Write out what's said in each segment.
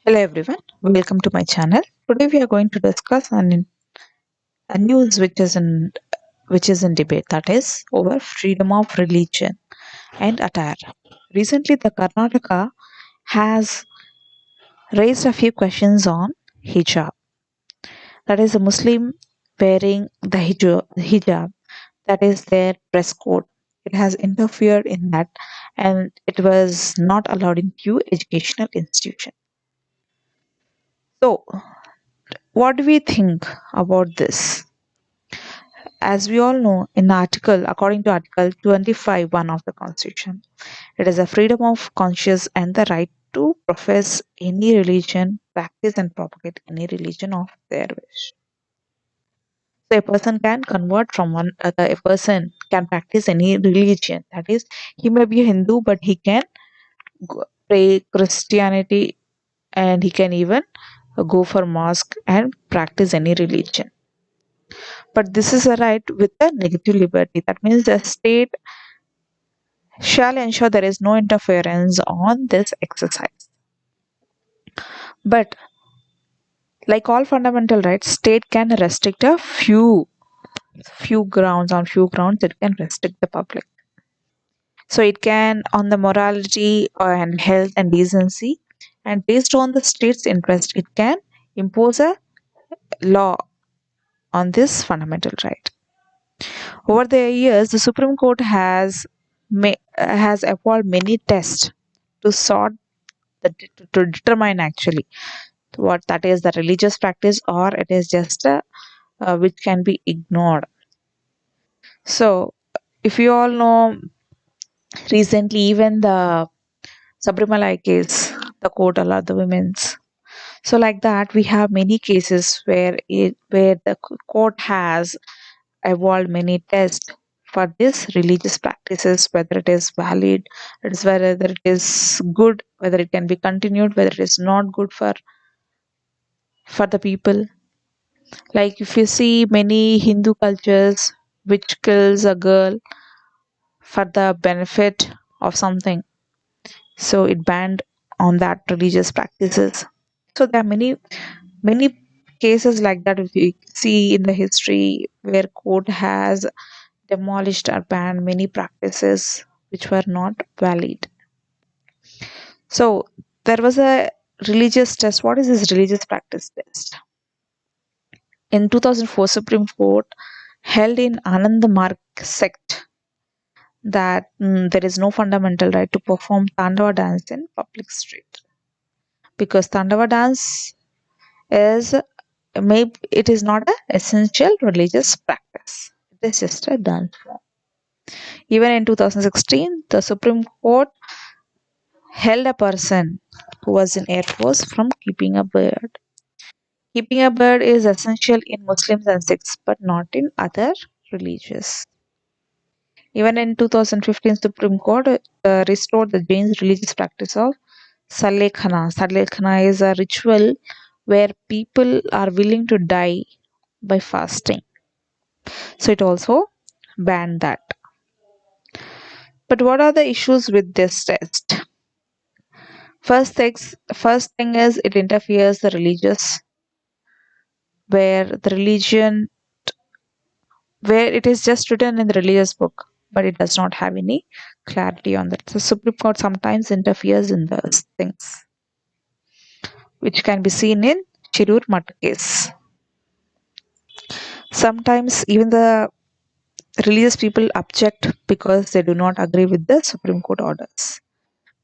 Hello everyone, welcome to my channel. Today we are going to discuss a news which is in debate, that is over freedom of religion and attire. Recently, the Karnataka has raised a few questions on hijab. That is a Muslim wearing the hijab. That is their dress code. It has interfered in that, and it was not allowed in few educational institutions. So, what do we think about this? As we all know, according to Article 25(1) of the Constitution, it is a freedom of conscience and the right to profess any religion, practice and propagate any religion of their wish. So a person can convert from a person can practice any religion. That is, he may be a Hindu, but he can pray Christianity, and he can even go for mosque and practice any religion. But this is a right with a negative liberty. That means the state shall ensure there is no interference on this exercise. But like all fundamental rights, state can restrict a few grounds it can restrict the public. So it can on the morality and health and decency, and based on the state's interest, it can impose a law on this fundamental right. Over the years, the Supreme Court has evolved many tests to sort to determine actually what that is the religious practice or it is just a which can be ignored. So if you all know, recently even the Sabrimala case, the court allowed the women's. So like that, we have many cases where the court has evolved many tests for this religious practices, whether it is valid, whether it is good, whether it can be continued, whether it is not good for the people. Like if you see many Hindu cultures which kills a girl for the benefit of something, so it banned on that religious practices. So there are many cases like that if you see in the history where court has demolished or banned many practices which were not valid. So there was a religious test. What is this religious practice test? In 2004, Supreme Court held in Anand Marg sect that there is no fundamental right to perform Tandava dance in public street, because Tandava dance is maybe it is not an essential religious practice. It is just a dance form. Even in 2016, the Supreme Court held a person who was in Air Force from keeping a beard. Keeping a beard is essential in Muslims and Sikhs, but not in other religions. Even in 2015, Supreme Court restored the Jain's religious practice of Salekhana. Salekhana is a ritual where people are willing to die by fasting. So it also banned that. But what are the issues with this test? First thing is it interferes the religious, where the religion where it is just written in the religious book, but it does not have any clarity on that. So Supreme Court sometimes interferes in those things, which can be seen in Chirur Matta case. Sometimes even the religious people object because they do not agree with the Supreme Court orders,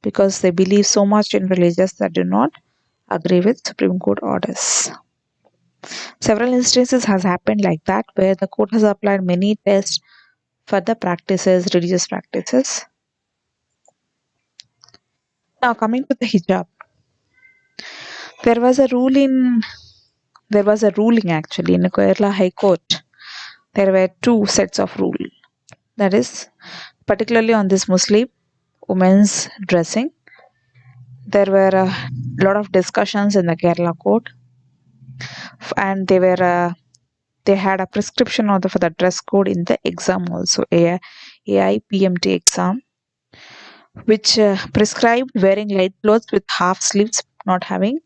because they believe so much in religious that do not agree with Supreme Court orders. Several instances has happened like that where the court has applied many tests for the religious practices. Now coming to the hijab, there was a rule in there was a ruling actually in the Kerala High Court. There were two sets of rule. That is particularly on this Muslim women's dressing. There were a lot of discussions in the Kerala court, and they had a prescription for the dress code in the exam also, AIPMT exam, which prescribed wearing light clothes with half sleeves, not having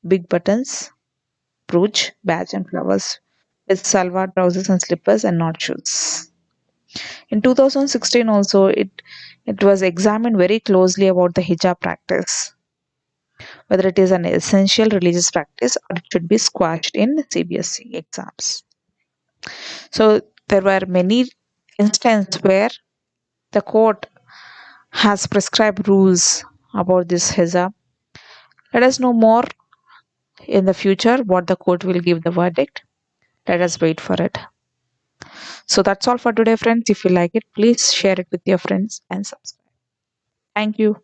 big buttons, brooch, badge, and flowers, with salwar trousers and slippers and not shoes. In 2016 also it was examined very closely about the hijab practice, whether it is an essential religious practice or it should be squashed in CBSE exams. So there were many instances where the court has prescribed rules about this hijab. Let us know more in the future what the court will give the verdict. Let us wait for it. So that's all for today, friends. If you like it, please share it with your friends and subscribe. Thank you.